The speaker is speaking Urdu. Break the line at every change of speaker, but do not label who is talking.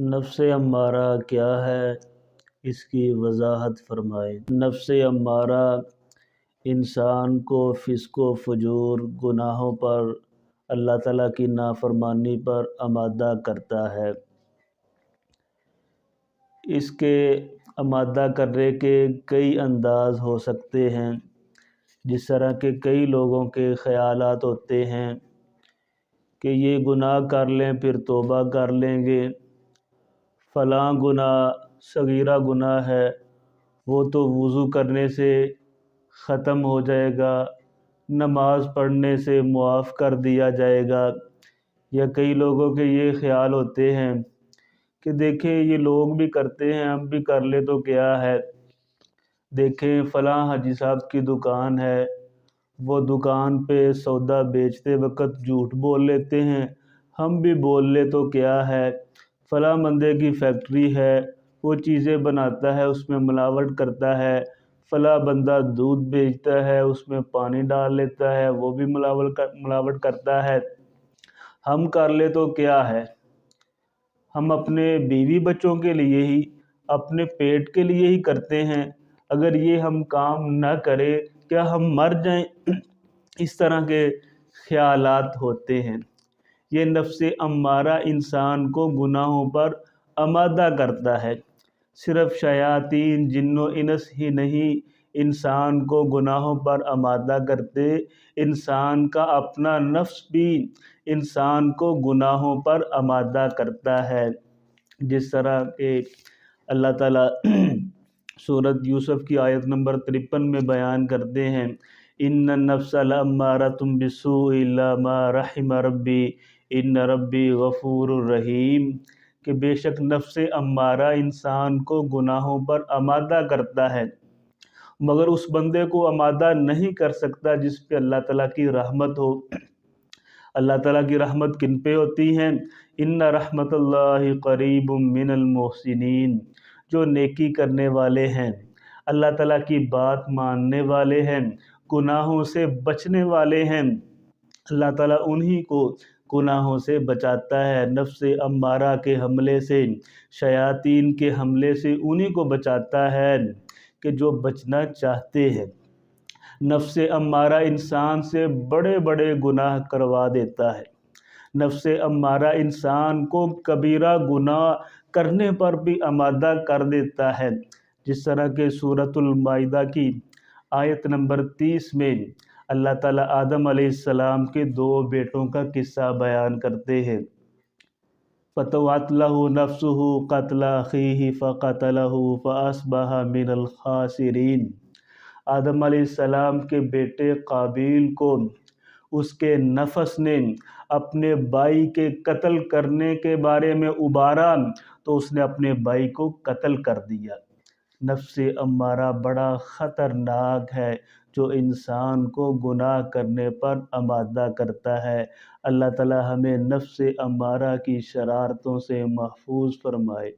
نفس امارہ کیا ہے، اس کی وضاحت فرمائیں۔ نفس امارہ انسان کو فسق و فجور، گناہوں پر، اللہ تعالیٰ کی نافرمانی پر آمادہ کرتا ہے۔ اس کے آمادہ کرنے کے کئی انداز ہو سکتے ہیں، جس طرح کہ کئی لوگوں کے خیالات ہوتے ہیں کہ یہ گناہ کر لیں پھر توبہ کر لیں گے، فلاں گناہ صغیرہ گناہ ہے وہ تو وضو کرنے سے ختم ہو جائے گا، نماز پڑھنے سے معاف کر دیا جائے گا۔ یا کئی لوگوں کے یہ خیال ہوتے ہیں کہ دیکھیں یہ لوگ بھی کرتے ہیں، ہم بھی کر لیں تو کیا ہے، دیکھیں فلاں حاجی صاحب کی دکان ہے، وہ دکان پہ سودا بیچتے وقت جھوٹ بول لیتے ہیں، ہم بھی بول لیں تو کیا ہے، فلاں بندے کی فیکٹری ہے، وہ چیزیں بناتا ہے اس میں ملاوٹ کرتا ہے، فلاں بندہ دودھ بیچتا ہے اس میں پانی ڈال لیتا ہے وہ بھی ملاوٹ کرتا ہے، ہم کر لیں تو کیا ہے۔ ہم اپنے بیوی بچوں کے لیے ہی، اپنے پیٹ کے لیے ہی کرتے ہیں، اگر یہ ہم کام نہ کریں کیا ہم مر جائیں؟ اس طرح کے خیالات ہوتے ہیں۔ یہ نفس امارہ انسان کو گناہوں پر آمادہ کرتا ہے۔ صرف شیاطین جن و انس ہی نہیں انسان کو گناہوں پر آمادہ کرتے، انسان کا اپنا نفس بھی انسان کو گناہوں پر آمادہ کرتا ہے۔ جس طرح کہ اللہ تعالیٰ سورۃ یوسف کی آیت نمبر 53 میں بیان کرتے ہیں، ان النفس لامارۃ بالسوء الا ما رحم ربی ان ربی غفور الرحیم، کہ بے شک نفس امارہ انسان کو گناہوں پر آمادہ کرتا ہے، مگر اس بندے کو آمادہ نہیں کر سکتا جس پہ اللہ تعالیٰ کی رحمت ہو۔ اللہ تعالیٰ کی رحمت کن پہ ہوتی ہے؟ ان رحمت اللہ قریب من المحسنین، جو نیکی کرنے والے ہیں، اللہ تعالیٰ کی بات ماننے والے ہیں، گناہوں سے بچنے والے ہیں، اللہ تعالیٰ انہی کو گناہوں سے بچاتا ہے، نفس امارہ کے حملے سے، شیاطین کے حملے سے انہی کو بچاتا ہے کہ جو بچنا چاہتے ہیں۔ نفس امارہ انسان سے بڑے بڑے گناہ کروا دیتا ہے، نفس امارہ انسان کو کبیرہ گناہ کرنے پر بھی آمادہ کر دیتا ہے، جس طرح کہ سورۃ المائدہ کی آیت نمبر 30 میں اللہ تعالیٰ آدم علیہ السلام کے 2 بیٹوں کا قصہ بیان کرتے ہیں۔ فَطَوَعَتْ لَهُ نَفْسُهُ قَتْلَ أَخِيهِ فَقَتَلَهُ فَأَصْبَحَ مِنَ الْخَاسِرِينَ۔ آدم علیہ السلام کے بیٹے قابیل کو اس کے نفس نے اپنے بھائی کے قتل کرنے کے بارے میں ابھارا تو اس نے اپنے بھائی کو قتل کر دیا۔ نفس امارہ بڑا خطرناک ہے جو انسان کو گناہ کرنے پر آمادہ کرتا ہے۔ اللہ تعالی ہمیں نفس امارہ کی شرارتوں سے محفوظ فرمائے۔